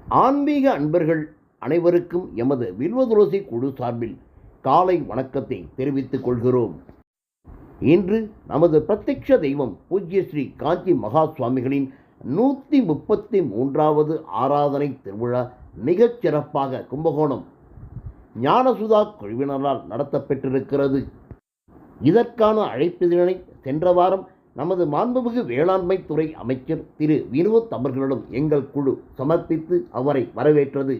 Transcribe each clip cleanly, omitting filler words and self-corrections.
ஆன்மீக அன்பர்கள் அனைவருக்கும் எமது வில்வதுளசி குழு சார்பில் காலை வணக்கத்தை தெரிவித்துக் கொள்கிறோம். இன்று நமது பிரத்யக்ஷ தெய்வம் பூஜ்ய ஸ்ரீ காஞ்சி மகா சுவாமிகளின் 133வது ஆராதனை திருவிழா மிகச் சிறப்பாக கும்பகோணம் ஞானசுதா குழுவினரால் நடத்தப்பெற்றிருக்கிறது. இதற்கான அழைப்பிதழை சென்ற வாரம் நமது மாண்புமிகு வேளாண்மை துறை அமைச்சர் திரு வினோத் அவர்களிடம் எங்கள் குழு சமர்ப்பித்து அவரை வரவேற்றது.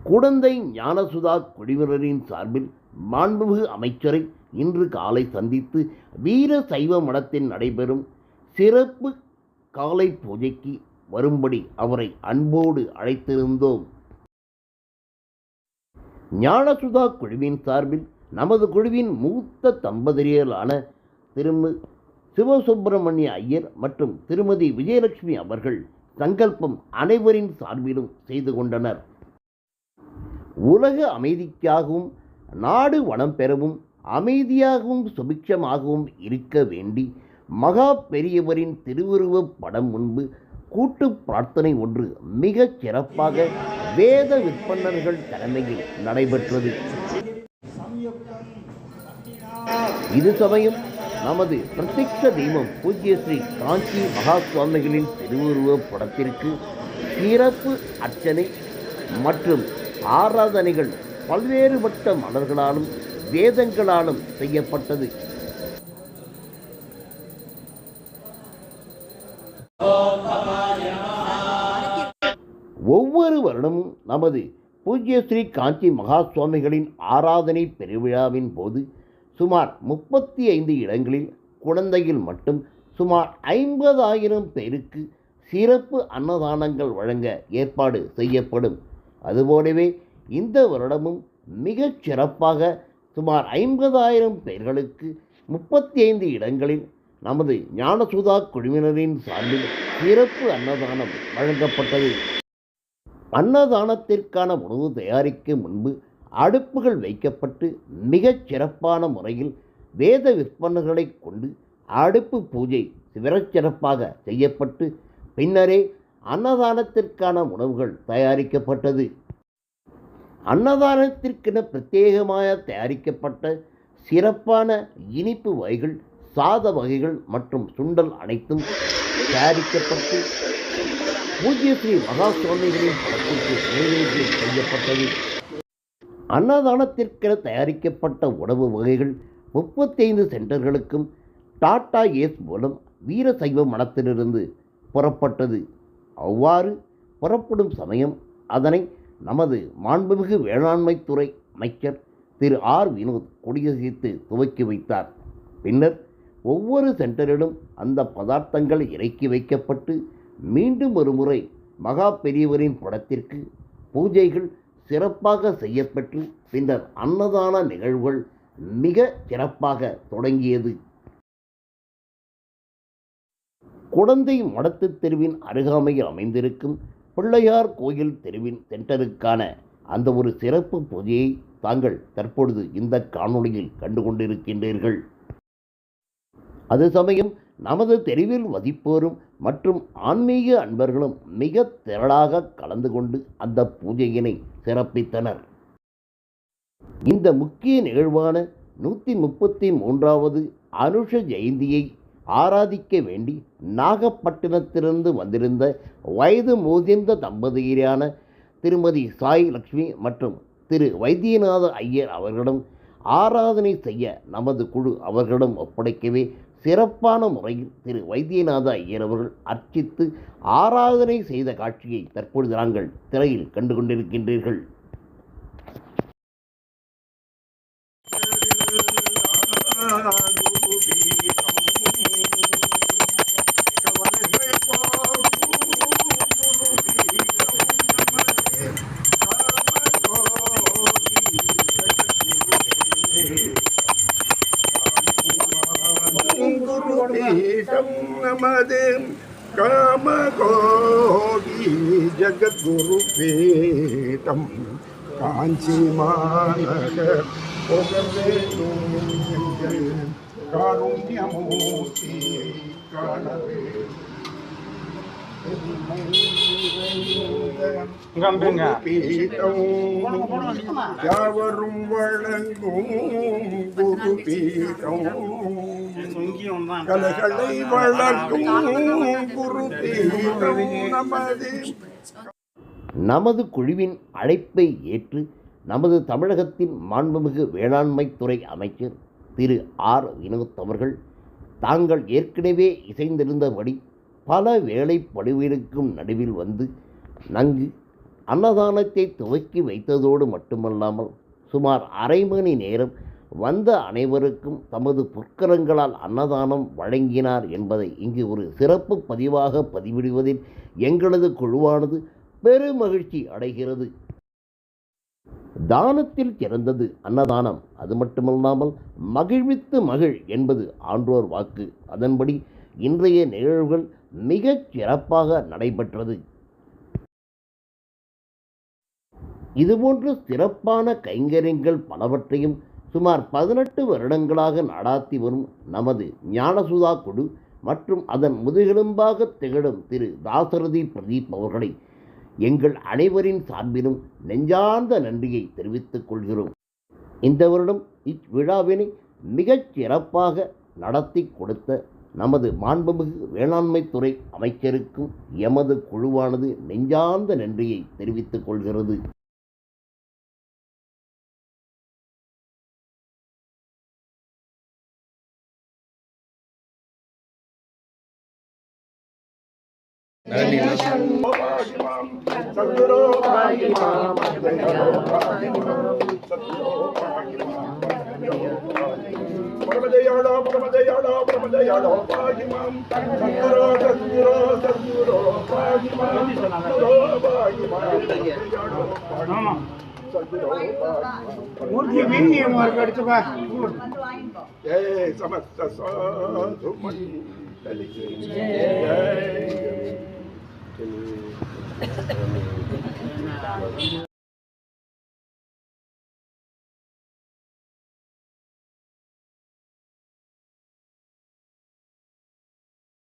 குடந்தை ஞானசுதா குழுவினரின் சார்பில் மாண்புமிகு அமைச்சரை இன்று காலை சந்தித்து வீர சைவ மடத்தில் நடைபெறும் சிறப்பு காலை பூஜைக்கு வரும்படி அவரை அன்போடு அழைத்திருந்தோம். ஞானசுதா குழுவின் சார்பில் நமது குழுவின் மூத்த தம்பதியர்களான திருமதி சிவசுப்பிரமணிய ஐயர் மற்றும் திருமதி விஜயலட்சுமி அவர்கள் சங்கல்பம் அனைவரின் சார்பிலும் செய்து கொண்டனர். உலக அமைதிக்காகவும் நாடு வளம் பெறவும் அமைதியாகவும் சுபிட்சமாகவும் இருக்க வேண்டி மகா பெரியவரின் திருவுருவப் படம் முன்பு கூட்டு பிரார்த்தனை ஒன்று மிகச் சிறப்பாக வேத விற்பனர்கள் தலைமையில் நடைபெற்றது. இது சமயம் நமது பிரத்யக்ஷ தெய்வம் பூஜ்ய ஸ்ரீ காஞ்சி மகா சுவாமிகளின் திருவுருவப் படத்திற்கு சிறப்பு அர்ச்சனை மற்றும் ஆராதனைகள் பல்வேறுபட்ட மலர்களாலும் வேதங்களாலும் செய்யப்பட்டது. ஒவ்வொரு வருடமும் நமது பூஜ்ய ஸ்ரீ காஞ்சி மகா சுவாமிகளின் ஆராதனை பெருவிழாவின் போது சுமார் 35 இடங்களில் குழந்தையில் மட்டும் சுமார் 50,000 பேருக்கு சிறப்பு அன்னதானங்கள் வழங்க ஏற்பாடு செய்யப்படும். அதுபோலவே இந்த வருடமும் மிகச் சிறப்பாக சுமார் 50,000 பேர்களுக்கு 35 இடங்களில் நமது ஞானசுதா குழுவினரின் சார்பில் சிறப்பு அன்னதானம் வழங்கப்பட்டது. அன்னதானத்திற்கான உணவு தயாரிக்கும் முன்பு அடுப்புகள் வைக்கப்பட்டு மிகச் சிறப்பான முறையில் வேத விற்பனர்களை கொண்டு அடுப்பு பூஜை சிறப்பாக செய்யப்பட்டு பின்னரே அன்னதானத்திற்கான உணவுகள் தயாரிக்கப்பட்டது. அன்னதானத்திற்கென பிரத்யேகமாக தயாரிக்கப்பட்ட சிறப்பான இனிப்பு வகைகள், சாத வகைகள் மற்றும் சுண்டல் அனைத்தும் தயாரிக்கப்பட்டு பூஜ்ய ஸ்ரீ மகா சுவாமிகளின் படத்திற்கு நைவேத்தியம் செய்யப்பட்டது. அன்னதானத்திற்கென தயாரிக்கப்பட்ட உணவு வகைகள் 35 சென்டர்களுக்கும் டாடா ஏஸ் மூலம் வீர சைவ மடத்திலிருந்து புறப்பட்டது. அவ்வாறு புறப்படும் சமயம் அதனை நமது மாண்புமிகு வேளாண்மைத்துறை அமைச்சர் திரு ஆர் வினோத் கொடியசைத்து துவக்கி வைத்தார். பின்னர் ஒவ்வொரு சென்டரிலும் அந்த பதார்த்தங்கள் இறக்கி வைக்கப்பட்டு மீண்டும் ஒரு முறை மகா பெரியவரின் படத்திற்கு பூஜைகள் சிறப்பாக செய்யப்பட்டு பின்னர் அன்னதான நிகழ்வுகள் மிக சிறப்பாக தொடங்கியது. குடந்தை மடத்து தெருவின் அருகாமையில் அமைந்திருக்கும் பிள்ளையார் கோயில் தெருவின் சென்டருக்கான அந்த ஒரு சிறப்பு பூஜையை தாங்கள் தற்பொழுது இந்த காணொளியில் கண்டுகொண்டிருக்கின்றீர்கள். அது சமயம் நமது தெருவில் வசிப்போரும் மற்றும் ஆன்மீக அன்பர்களும் மிக திரளாக கலந்து கொண்டு அந்த பூஜையினை சிறப்பித்தனர். இந்த முக்கிய நிகழ்வான 133வது அனுஷ ஜெயந்தியை ஆராதிக்க வேண்டி நாகப்பட்டினத்திலிருந்து வந்திருந்த வயது முதிர்ந்த தம்பதியரான திருமதி சாய் லட்சுமி மற்றும் திரு வைத்தியநாத ஐயர் அவர்களிடம் ஆராதனை செய்ய நமது குழு அவர்களிடம் ஒப்படைக்கவே சிறப்பான முறையில் திரு வைத்தியநாத ஐயர் அவர்கள் அர்ச்சித்து ஆராதனை செய்த காட்சியை தற்பொழுது நாங்கள் திரையில் கண்டு கொண்டிருக்கின்றீர்கள். நமது காமகோகி ஜகத்குரு பீடம் காஞ்சி மாநகர் காருண்யமூர்த்தியை காணவே பீடம் யாவரும் வழங்கும் குரு பீடம் கலைகளை வளர்க்கும் குரு பீடம் நமது குழுவின் அழைப்பை ஏற்று நமது தமிழகத்தின் மாண்புமிகு வேளாண்மைத்துறை அமைச்சர் திரு ஆர் வினோத் அவர்கள் தாங்கள் ஏற்கனவே இசைந்திருந்தபடி பல வேலை பளுவிற்கும் நடுவில் வந்து நன்கு அன்னதானத்தை துவக்கி வைத்ததோடு மட்டுமல்லாமல் சுமார் அரை மணி நேரம் வந்த அனைவருக்கும் தமது பொற்கரங்களால் அன்னதானம் வழங்கினார் என்பதை இங்கு ஒரு சிறப்பு பதிவாக பதிவிடுவதில் எங்களது குழுவானது பெருமகிழ்ச்சி அடைகிறது. தானத்தில் சிறந்தது அன்னதானம். அது மட்டுமல்லாமல் மகிழ்வித்து மகிழ் என்பது ஆன்றோர் வாக்கு. அதன்படி இன்றைய நிகழ்வுகள் மிகச் சிறப்பாக நடைபெற்றது. இதுபோன்ற சிறப்பான கைங்கரியங்கள் பலவற்றையும் சுமார் 18 வருடங்களாக நடாத்தி வரும் நமது ஞானசுதா குழு மற்றும் அதன் முதுகெலும்பாக திகழும் திரு தாசரதி பிரதீப் அவர்களை எங்கள் அனைவரின் சார்பிலும் நெஞ்சார்ந்த நன்றியை தெரிவித்துக் கொள்கிறோம். இந்த வருடம் இவ்விழாவினை மிகச் சிறப்பாக நடத்தி கொடுத்த நமது மாண்புமிகு வேளாண்மைத்துறை அமைச்சருக்கும் எமது குழுவானது நெஞ்சார்ந்த நன்றியை தெரிவித்துக் கொள்கிறது. जय समस्त साधु मंडली।